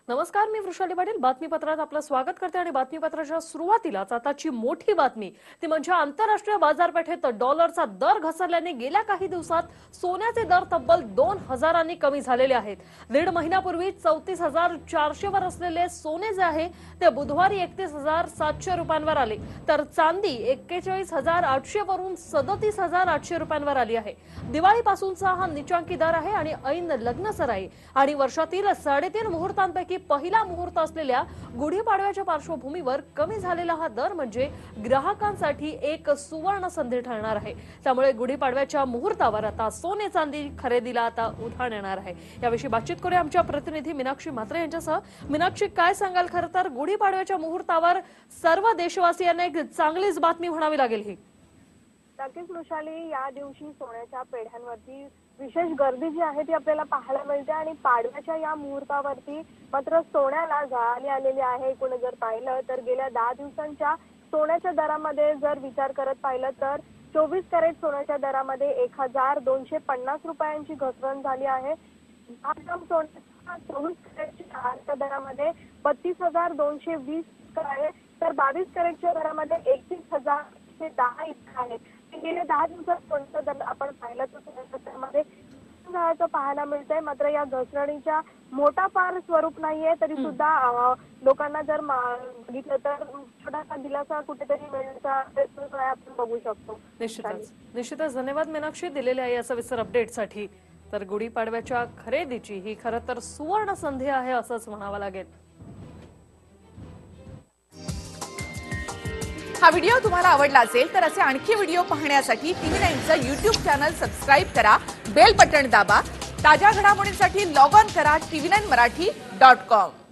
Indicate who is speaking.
Speaker 1: नमस्कार, मी वृषाली पाटील बातमीपत्रात आपलं स्वागत करते आणि बातमीपत्राच्या सुरुवातीलाच आताची मोठी बातमी ती म्हणजे आंतरराष्ट्रीय बाजारपेठेत डॉलरचा दर घसरल्याने गेल्या काही दिवसात सोन्याचे दर तब्बल 2000 कमी झालेले आहेत। दीड महिन्यापूर्वी 34,400 वर असलेले सोने जे आहे ते बुधवारी 31,700 रुपयांवर आले, तर चांदी 41,800 वरून 37,800 रुपयांवर आली आहे। दिवाळीपासूनचा हा निचांकी दर आहे आणि ऐन लग्नसराई आणि वर्षातील 3.5 मुहूर्तांपैकी पहिला मुहूर्त असलेल्या गुढीपाडव्याच्या पार्श्वभूमीवर कमी झालेला हा दर म्हणजे ग्राहकांसाठी एक सुवर्ण संधी ठरणार आहे। त्यामुळे गुढीपाडव्याच्या मुहूर्तावर आता सोने चांदी खरेदीला आता उधाण येणार आहे। याविषयी बातचीत करूया आमच्या प्रतिनिधी मीनाक्षी म्हात्रे यांच्यासह। मीनाक्षी, काय सांगाल? खरं तर गुढीपाडव्याच्या मुहूर्तावर सर्व देशवासियांना एक चांगलीच बातमी म्हणावी लागेल ही।
Speaker 2: नक्कीच वृषाली, या दिवशी सोन्याच्या पेढ्यांवरती विशेष गर्दी जी आहे ती आपल्याला पाहायला मिळते आणि पाडव्याच्या या मुहूर्तावरती मात्र सोन्याला झळाळी आलेली आहे। एकूण जर पाहिलं तर गेल्या 10 दिवसांच्या सोन्याच्या दरामध्ये जर विचार करत पाहिलं तर 24 कॅरेट सोन्याच्या दरामध्ये 1250 रुपयांची घसरण झाली आहे। 10 ग्राम सोन्याच्या 24 कॅरेटच्या दरामध्ये 32,220 आहे, तर 22 कॅरेटच्या दरामध्ये 31,110 इतका आहे। गेल्या 10 दिवसात सोन्याचा दर आपण पाहिलं तर सोन्याच्या दरामध्ये घसरण पाहायला मिळतंय। मात्र या घसरणीच्या मोठा फार स्वरूप नाहीये, तरी सुद्धा लोकांना जर बघितलं तर छोटासा दिलासा कुठेतरी मिळण्याचा प्रयत्न आपण बघू शकतो।
Speaker 1: निश्चितच धन्यवाद मीनाक्षी दिलेल्या या सविस्तर अपडेटसाठी। तर गुढीपाडव्याच्या खरेदीची ही खरं तर सुवर्ण संधी आहे असंच म्हणावं लागेल।
Speaker 3: हा व्हिडिओ तुम्हाला आवडला असेल तर असे आणखी व्हिडिओ पाहण्यासाठी TV9चं YouTube चॅनल सबस्क्राइब करा, बेल बटन दाबा। ताज्या घडामोडींसाठी लॉग ऑन करा tv9marathi.com।